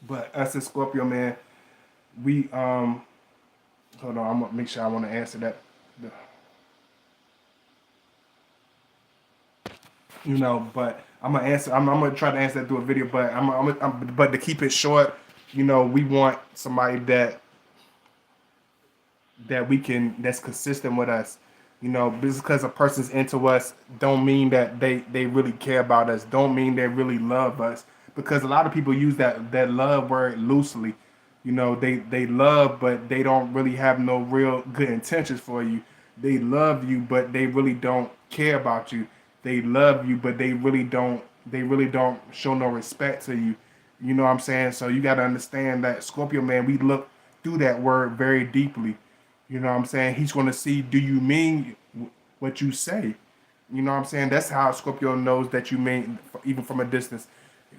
A: But us as Scorpio, man, we hold on. I'm gonna make sure I want to answer that. But I'm gonna answer. I'm gonna try to answer that through a video, but but to keep it short, we want somebody that we can that's consistent with us. Just because a person's into us don't mean that they really care about us. Don't mean they really love us. Because a lot of people use that love word loosely. They love, but they don't really have no real good intentions for you. They love you, but they really don't care about you. They love you, but they really don't show no respect to you. You know what I'm saying? So you got to understand that Scorpio, man, we look through that word very deeply. You know what I'm saying? He's going to see, do you mean what you say? You know what I'm saying? That's how Scorpio knows that you mean, even from a distance.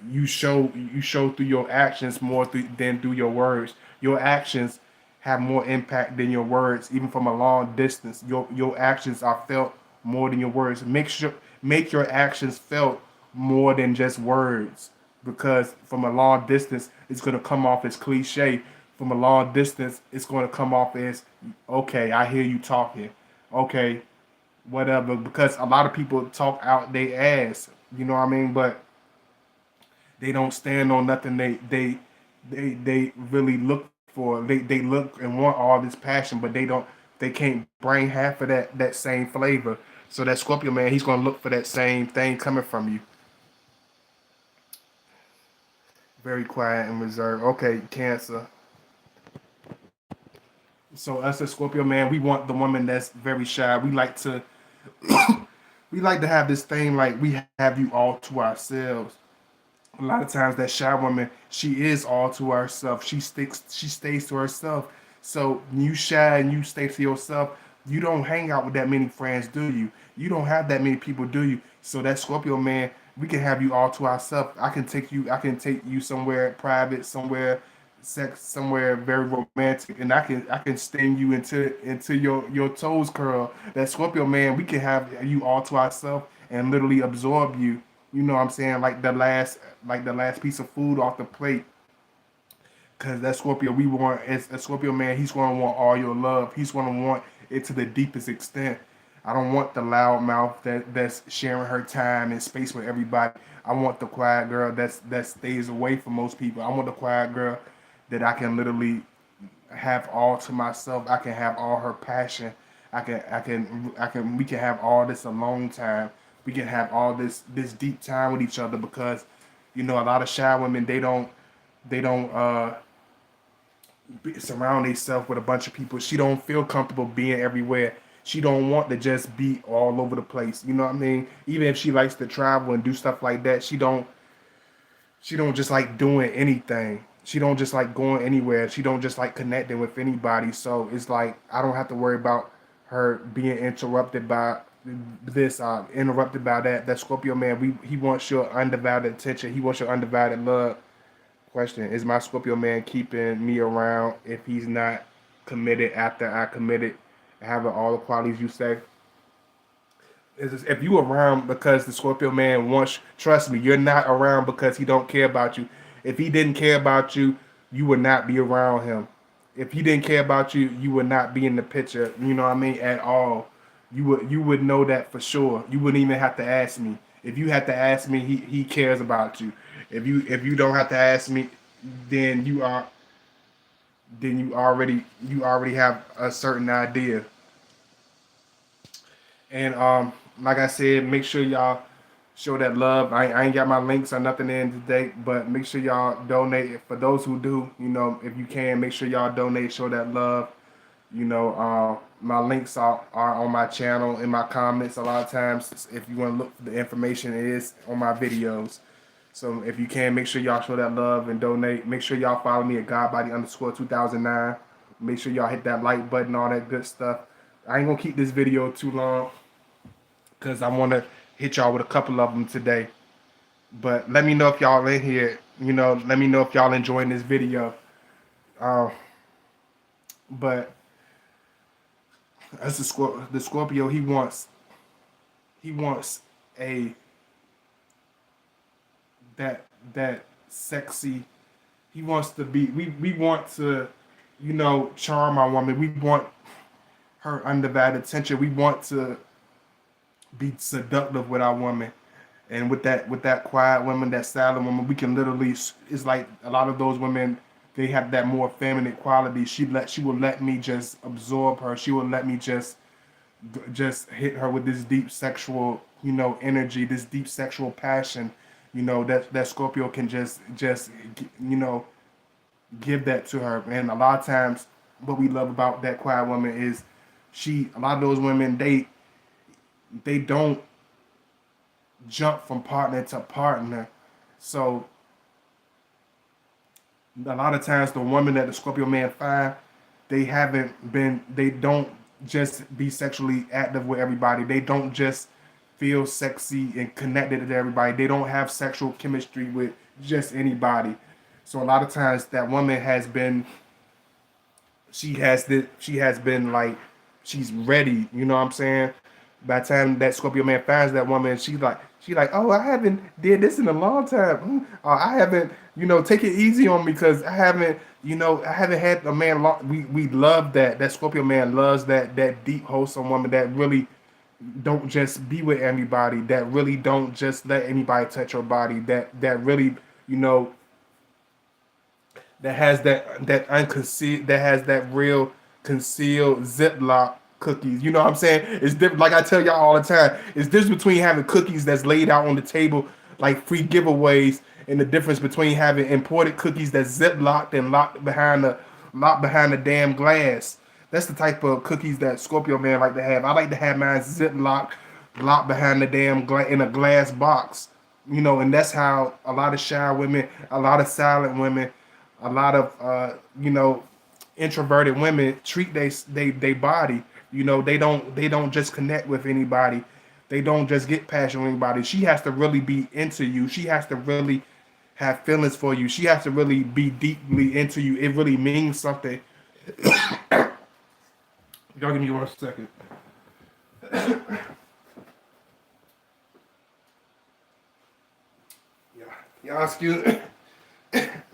A: You show through your actions more than through your words. Your actions have more impact than your words, even from a long distance. Your actions are felt more than your words. Make your actions felt more than just words, because from a long distance it's going to come off as cliche. From a long distance it's going to come off as, okay, I hear you talking, okay, whatever, because a lot of people talk out their ass, you know what I mean, but they don't stand on nothing they really look for. They look and want all this passion, but they can't bring half of that same flavor. So that Scorpio, man, he's gonna look for that same thing coming from you. Very quiet and reserved. Okay, Cancer. So us as Scorpio, man, we want the woman that's very shy. We like to have this thing like we have you all to ourselves. A lot of times that shy woman, she is all to herself. She stays to herself. So when you shy and you stay to yourself, you don't hang out with that many friends, do you? You don't have that many people, do you? So that Scorpio, man, we can have you all to ourselves. I can take you somewhere private, somewhere sex, somewhere very romantic, and I can sting you into your toes curl. That Scorpio, man, we can have you all to ourselves and literally absorb you. You know what I'm saying? Like the last piece of food off the plate. Cause that Scorpio, we want as a Scorpio, man, he's gonna want all your love. He's gonna want it to the deepest extent. I don't want the loud mouth that's sharing her time and space with everybody. I want the quiet girl that stays away from most people. I want the quiet girl that I can literally have all to myself. I can have all her passion. We can have all this alone time. We can have all this deep time with each other, because a lot of shy women, they don't surround themselves with a bunch of people. She don't feel comfortable being everywhere. She don't want to just be all over the place. You know what I mean? Even if she likes to travel and do stuff like that, she don't just like doing anything. She don't just like going anywhere. She don't just like connecting with anybody. So it's like I don't have to worry about her being interrupted by this, interrupted by that. That Scorpio, man, he wants your undivided attention. He wants your undivided love. Question: is my Scorpio, man, keeping me around if he's not committed after I committed, having all the qualities you say? If you around because the Scorpio, man, wants, trust me, you're not around because he don't care about you. If he didn't care about you, you would not be around him. If he didn't care about you, you would not be in the picture. You know what I mean? At all. You would know that for sure. You wouldn't even have to ask me. If you had to ask me, he cares about you. If you don't have to ask me, then you already have a certain idea. And like I said, make sure y'all show that love. I ain't got my links or nothing in today, but make sure y'all donate. For those who do, if you can, make sure y'all donate, show that love. You know, My links are on my channel in my comments. A lot of times, if you want to look for the information, it is on my videos. So if you can, make sure y'all show that love and donate. Make sure y'all follow me at godbody_2009. Make sure y'all hit that like button, all that good stuff. I ain't gonna keep this video too long because I want to hit y'all with a couple of them today. But let me know if y'all in here. Let me know if y'all enjoying this video. Um, but as the Scorpio, he wants a that that sexy. He wants to be. We want to, charm our woman. We want her undivided attention. We want to be seductive with our woman. And with that quiet woman, that silent woman, we can literally. It's like a lot of those women. They have that more feminine quality. She will let me just absorb her. She will let me just hit her with this deep sexual, energy, this deep sexual passion, that Scorpio can just give that to her. And a lot of times, what we love about that quiet woman is a lot of those women, they don't jump from partner to partner. So a lot of times the woman that the Scorpio man find, they don't just be sexually active with everybody. They don't just feel sexy and connected to everybody. They don't have sexual chemistry with just anybody. So a lot of times that woman she has been like, she's ready, you know what I'm saying? By the time that Scorpio man finds that woman, she like, oh, I haven't did this in a long time. Or I haven't, take it easy on me because I haven't had a man long. We love that Scorpio man loves that deep wholesome woman that really don't just be with anybody, that really don't just let anybody touch her body, that really, you know, that has that unconcealed, that has that real concealed Ziploc cookies. You know what I'm saying? It's different. Like I tell y'all all the time, it's difference between having cookies that's laid out on the table like free giveaways, and the difference between having imported cookies that's ziplocked and locked behind the damn glass. That's the type of cookies that Scorpio man like to have. I like to have mine ziplocked, locked behind the damn in a glass box. And that's how a lot of shy women, a lot of silent women, a lot of introverted women treat they body. They don't just connect with anybody. They don't just get passion with anybody. She has to really be into you. She has to really have feelings for you. She has to really be deeply into you. It really means something. Y'all give me 1 second. Yeah.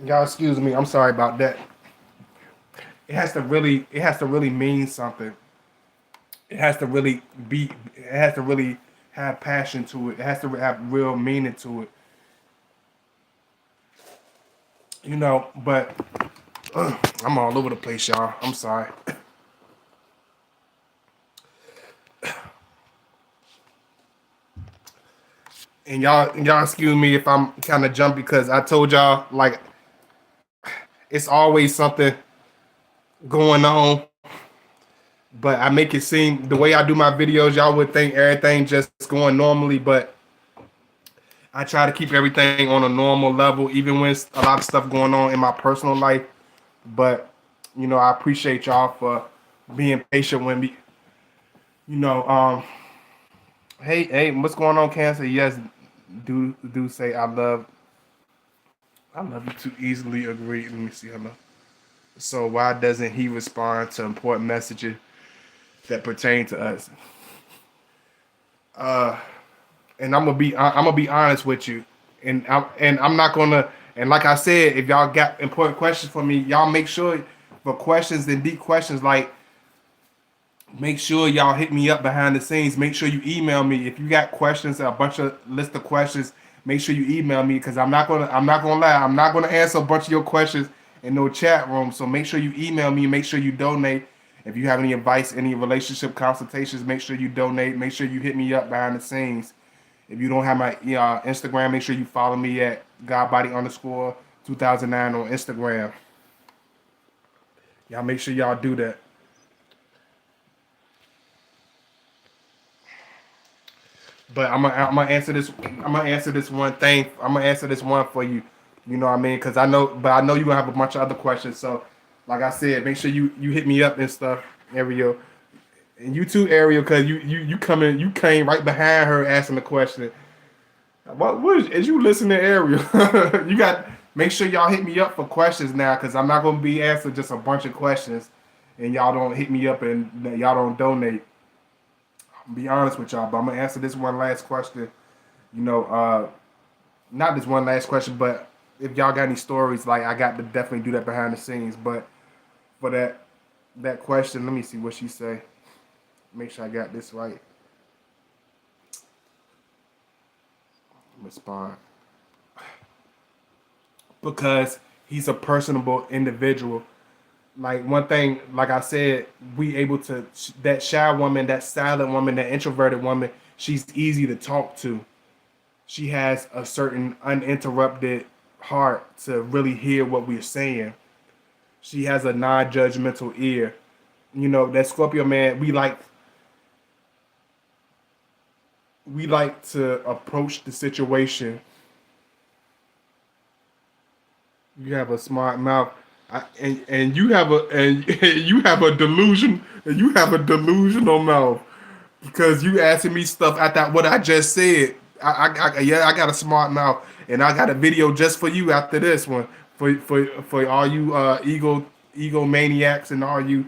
A: Y'all excuse me. I'm sorry about that. It has to really mean something. It has to really be it has to really have passion to it. It has to have real meaning to it. But I'm all over the place, y'all. I'm sorry. And y'all excuse me if I'm kind of jumpy because I told y'all like it's always something going on. But I make it seem the way I do my videos, y'all would think everything just going normally, but I try to keep everything on a normal level, even when it's a lot of stuff going on in my personal life. But I appreciate y'all for being patient with me. You know, um, hey, what's going on, Cancer? Yes, do say I love you too easily. Agree. Let me see. Hello. So why doesn't he respond to important messages that pertain to us? Uh, and I'm gonna be honest with you, and I'm not gonna. And like I said, if y'all got important questions for me, y'all make sure for questions and deep questions like make sure y'all hit me up behind the scenes. Make sure you email me if you got questions, a bunch of list of questions. Make sure you email me because I'm not gonna lie. I'm not gonna answer a bunch of your questions in no chat room. So make sure you email me. Make sure you donate. If you have any advice, any relationship consultations, make sure you donate. Make sure you hit me up behind the scenes. If you don't have my Instagram, make sure you follow me at godbody_2009 on Instagram. Y'all make sure y'all do that. But I'm gonna answer this. I'm gonna answer this one thing. I'm gonna answer this one for you. You know what I mean? Because I know you're gonna have a bunch of other questions. So, like I said, make sure you hit me up and stuff, Ariel, and you too, Ariel, because you came right behind her asking the question. What is you listening, Ariel? You got make sure y'all hit me up for questions now, because I'm not gonna be answering just a bunch of questions, and y'all don't hit me up and y'all don't donate. I'll be honest with y'all, but I'm gonna answer this one last question. You know, not this one last question, but if y'all got any stories, like I got to definitely do that behind the scenes. But for that question, let me see what she say. Make sure I got this right. Respond because he's a personable individual. Like one thing, like I said, we able to that shy woman, that silent woman, that introverted woman. She's easy to talk to. She has a certain uninterrupted heart to really hear what we're saying. She has a non-judgmental ear. You know, that Scorpio man, we like to approach the situation. You have a smart mouth. And you have a and you have a delusion and you have a delusional mouth because you asking me stuff at that what I just said. Yeah, I got a smart mouth and I got a video just for you after this one for all you egomaniacs and all you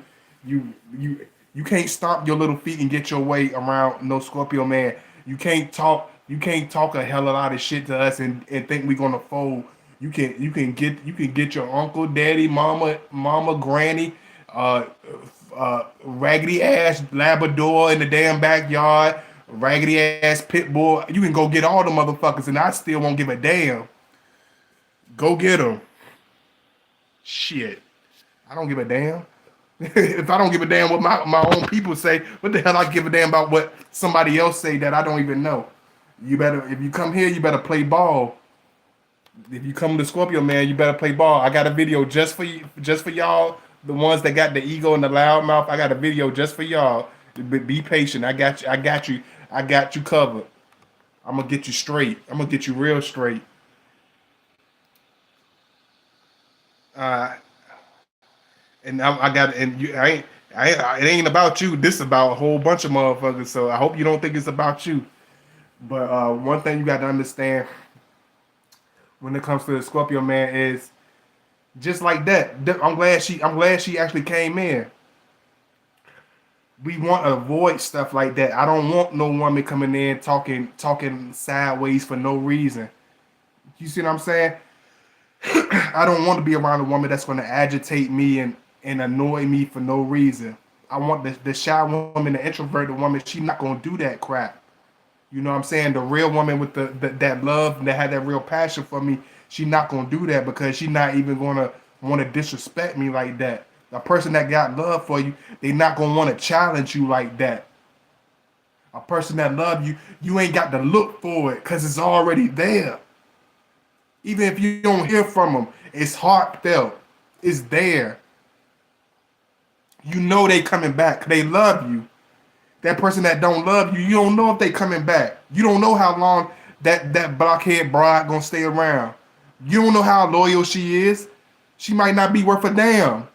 A: can't stomp your little feet and get your way around no Scorpio man. You can't talk a hell of a lot of shit to us and think we gonna fold. You can get your uncle, daddy, mama, granny, uh, raggedy ass Labrador in the damn backyard, raggedy ass pit bull. You can go get all the motherfuckers, and I still won't give a damn. Go get them. Shit, I don't give a damn. If I don't give a damn what my own people say, what the hell I give a damn about what somebody else say that I don't even know? You better if you come here, you better play ball. If you come to Scorpio, man, you better play ball. I got a video just for you, just for y'all, the ones that got the ego and the loud mouth. I got a video just for y'all. Be patient. I got you. I got you. I got you covered. I'm gonna get you straight. I'm gonna get you real straight. Uh, and I got and you. It ain't about you. This is about a whole bunch of motherfuckers. So I hope you don't think it's about you. But one thing you got to understand when it comes to the Scorpio man is just like that. I'm glad she actually came in. We want to avoid stuff like that. I don't want no woman coming in talking sideways for no reason. You see what I'm saying? I don't want to be around a woman that's going to agitate me and annoy me for no reason. I want the shy woman, the introverted woman. She not going to do that crap. You know what I'm saying? The real woman with the that love and that had that real passion for me, she not gonna do that because she not even gonna want to disrespect me like that. A person that got love for you, they not gonna want to challenge you like that. A person that love you, you ain't got to look for it because it's already there. Even if you don't hear from them, it's heartfelt. It's there. You know they coming back. They love you. That person that don't love you, you don't know if they coming back. You don't know how long that blockhead bride gonna stay around. You don't know how loyal she is. She might not be worth a damn.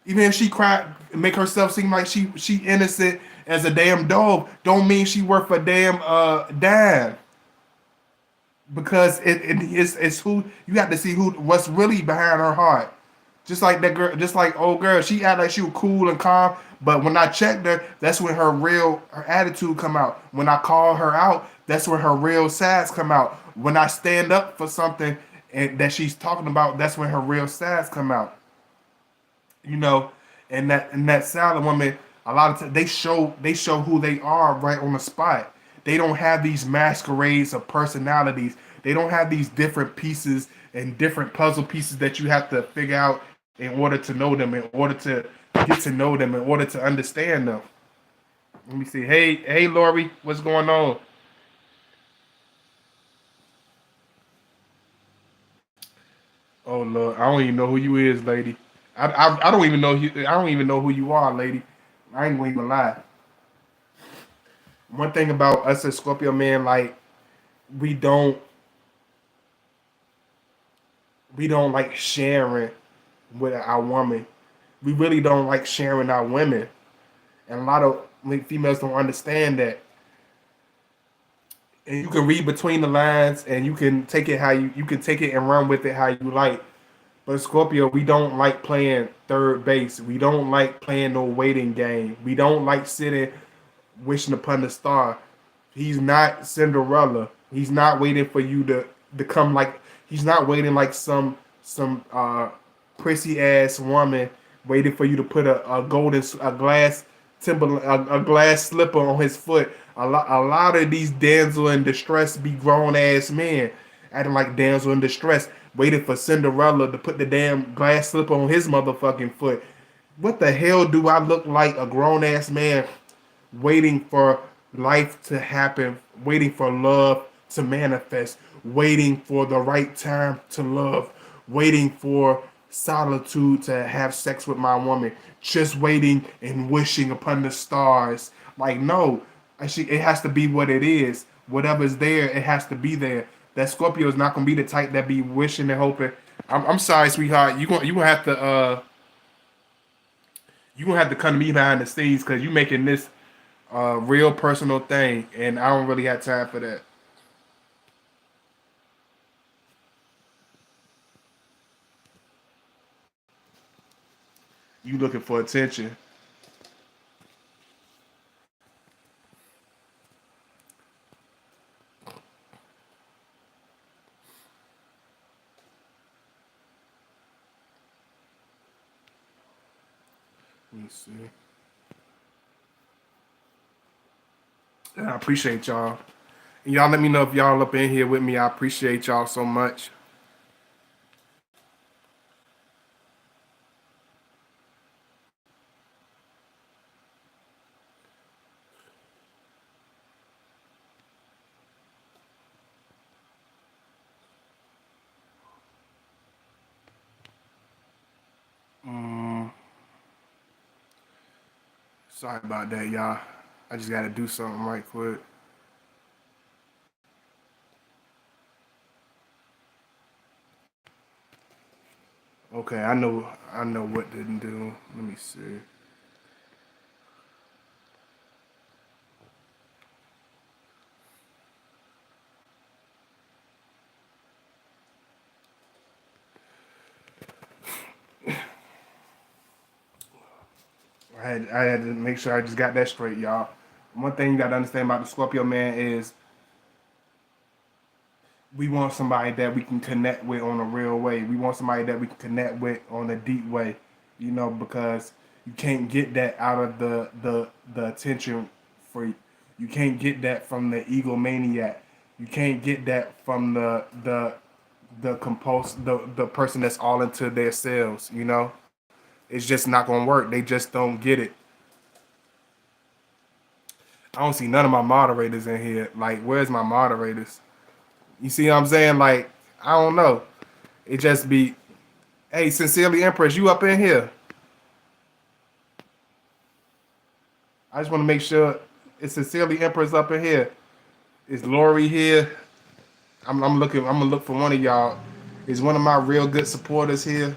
A: Even if she cry, make herself seem like she innocent as a damn dog, don't mean she worth a damn dime. Because it's who you got to see what's really behind her heart. Just like that girl, just like old girl, she acted like she was cool and calm. But when I checked her, that's when her attitude come out. When I call her out, that's when her real sides come out. When I stand up for something and that she's talking about, that's when her real sides come out. You know, and that silent woman, a lot of times they show who they are right on the spot. They don't have these masquerades of personalities. They don't have these different pieces and different puzzle pieces that you have to figure out in order to know them, in order to get to know them, in order to understand them. Let me see. Hey, Lori, what's going on? Oh Lord, I don't even know who you is, lady. I don't even know I don't even know who you are, lady. I ain't gonna even lie. One thing about us as Scorpio man, like we don't we don't like sharing with our woman. We really don't like sharing our women, and a lot of females don't understand that. And you can read between the lines, and you can take it how you can take it and run with it how you like. But Scorpio, we don't like playing third base. We don't like playing no waiting game. We don't like sitting wishing upon the star. He's not Cinderella. He's not waiting for you to come like he's not waiting like some prissy ass woman waiting for you to put a glass timber a glass slipper on his foot. A lot of these damsel in distress be grown ass men acting like damsel in distress, waiting for Cinderella to put the damn glass slipper on his motherfucking foot. What the hell do I look like, a grown ass man waiting for life to happen, waiting for love to manifest, waiting for the right time to love, waiting for solitude to have sex with my woman, just waiting and wishing upon the stars. Like, no, actually, it has to be what it is. Whatever's there, it has to be there. That Scorpio is not gonna be the type that be wishing and hoping. I'm sorry, sweetheart. You gonna have to you gonna have to come to me behind the scenes because you making this real personal thing, and I don't really have time for that. You looking for attention? Let me see. And I appreciate y'all. And y'all let me know if y'all up in here with me. I appreciate y'all so much. Mm, sorry about that, y'all. I just gotta do something right quick. Okay, I know what to do. Let me see. I had to make sure I just got that straight, y'all. One thing you gotta understand about the Scorpio man is we want somebody that we can connect with on a real way. We want somebody that we can connect with on a deep way, because you can't get that out of the attention freak. You can't get that from the egomaniac. You can't get that from the person that's all into themselves. It's just not gonna work. They just don't get it. I don't see none of my moderators in here. Like, where's my moderators? You see what I'm saying? Like, I don't know. It just be, hey, sincerely Empress, you up in here? I just want to make sure it's sincerely Empress up in here. Is Lori here? I'm looking. I'm gonna look for one of y'all. Is one of my real good supporters here?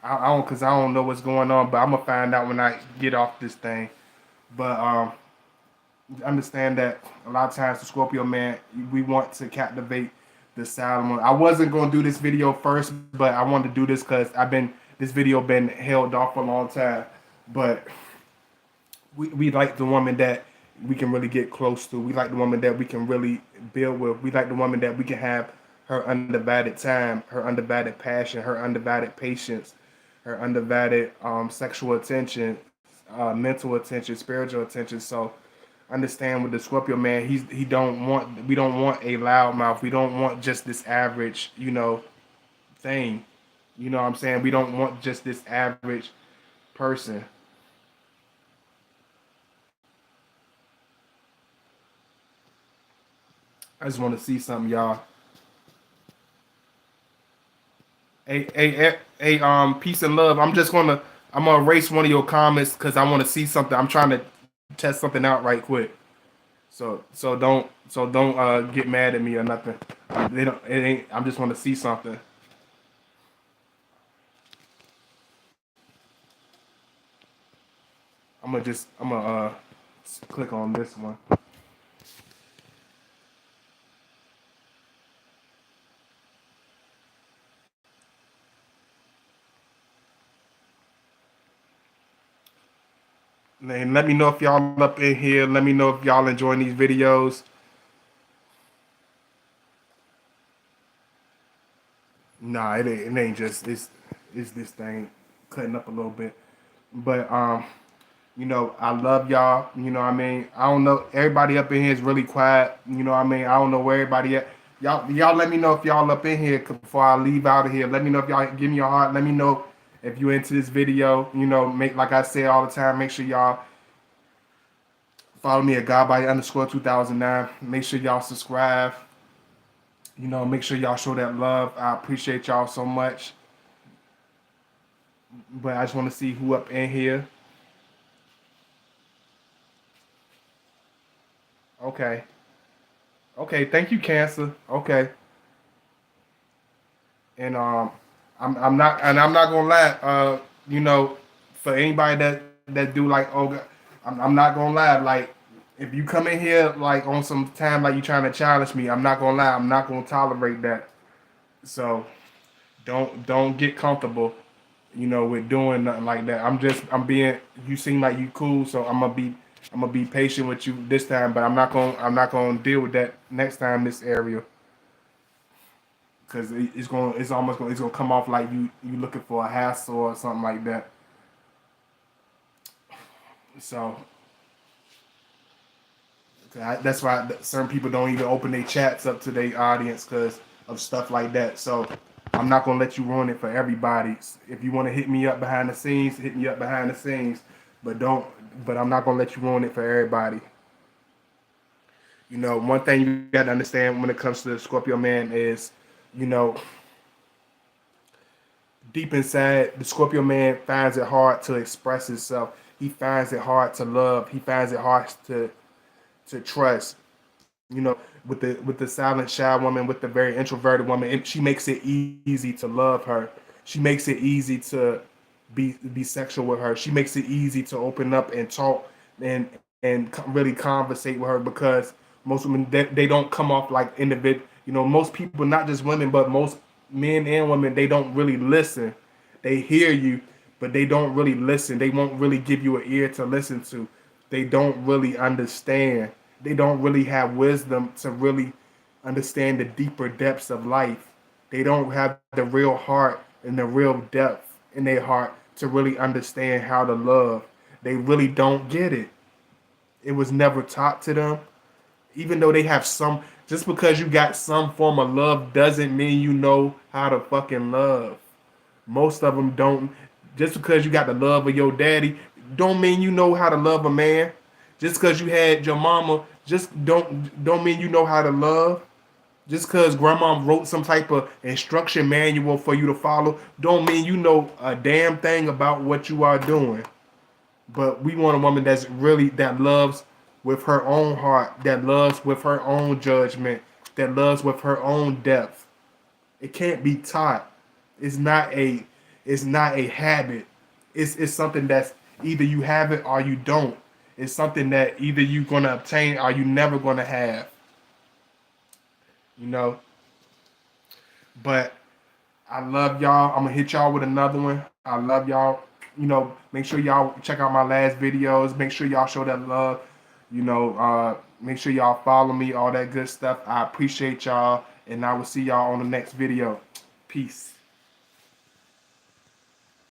A: I don't, cause I don't know what's going on, but I'm gonna find out when I get off this thing. But understand that a lot of times the Scorpio man, we want to captivate the Salomon. I wasn't gonna do this video first, but I wanted to do this because this video been held off for a long time. But we like the woman that we can really get close to. We like the woman that we can really build with. We like the woman that we can have her undivided time, her undivided passion, her undivided patience, her undivided sexual attention, mental attention, spiritual attention. So understand with the Scorpio man, he don't want we don't want a loudmouth. We don't want just this average, thing. You know what I'm saying? We don't want just this average person. I just want to see something, y'all. Hey, peace and love. I'm just gonna I'm gonna erase one of your comments because I want to see something. I'm trying to test something out right quick. So don't get mad at me or nothing. They don't. It ain't. I just want to see something. I'm gonna click on this one. And let me know if y'all up in here. Let me know if y'all enjoying these videos. Nah, it ain't just it's this thing cutting up a little bit. But I love y'all. You know what I mean? I don't know. Everybody up in here is really quiet. You know what I mean? I don't know where everybody at. Y'all let me know if y'all up in here before I leave out of here. Let me know if y'all give me your heart. Let me know if you into this video. Make like I say all the time, make sure y'all follow me at godbody_2009. Make sure y'all subscribe. Make sure y'all show that love. I appreciate y'all so much. But I just want to see who up in here. Okay. Okay, thank you, Cancer. Okay. And I'm not gonna lie, you know, for anybody that do like, oh God, I'm not gonna lie, like if you come in here like on some time like you trying to challenge me, I'm not gonna lie, I'm not gonna tolerate that. So don't get comfortable, with doing nothing like that. I'm being, you seem like you cool, so I'm gonna be patient with you this time, but I'm not gonna deal with that next time this area. Because it's gonna come off like you looking for a hassle or something like that. So that's why certain people don't even open their chats up to their audience because of stuff like that. So I'm not gonna let you ruin it for everybody. If you want to hit me up behind the scenes, hit me up behind the scenes. But don't. But I'm not gonna let you ruin it for everybody. One thing you got to understand when it comes to the Scorpio man is, you know, deep inside, the Scorpio man finds it hard to express himself. He finds it hard to love. He finds it hard to trust. With the silent shy woman, with the very introverted woman, she makes it easy to love her. She makes it easy to be sexual with her. She makes it easy to open up and talk and really conversate with her because most women they don't come off like individual. Most people, not just women, but most men and women, they don't really listen. They hear you, but they don't really listen. They won't really give you an ear to listen to. They don't really understand. They don't really have wisdom to really understand the deeper depths of life. They don't have the real heart and the real depth in their heart to really understand how to love. They really don't get it. It was never taught to them. Even though they have some, just because you got some form of love doesn't mean you know how to fucking love. Most of them don't. Just because you got the love of your daddy, don't mean you know how to love a man. Just because you had your mama, just don't mean you know how to love. Just because grandma wrote some type of instruction manual for you to follow, don't mean you know a damn thing about what you are doing. But we want a woman that loves with her own heart, that loves with her own judgment, that loves with her own depth. It can't be taught. It's not a it's not a habit. It's something that's either you have it or you don't. It's something that either you're gonna obtain or you never gonna have. You know. But I love y'all. I'm gonna hit y'all with another one. I love y'all. Make sure y'all check out my last videos. Make sure y'all show that love. Make sure y'all follow me, all that good stuff. I appreciate y'all, and I will see y'all on the next video. Peace.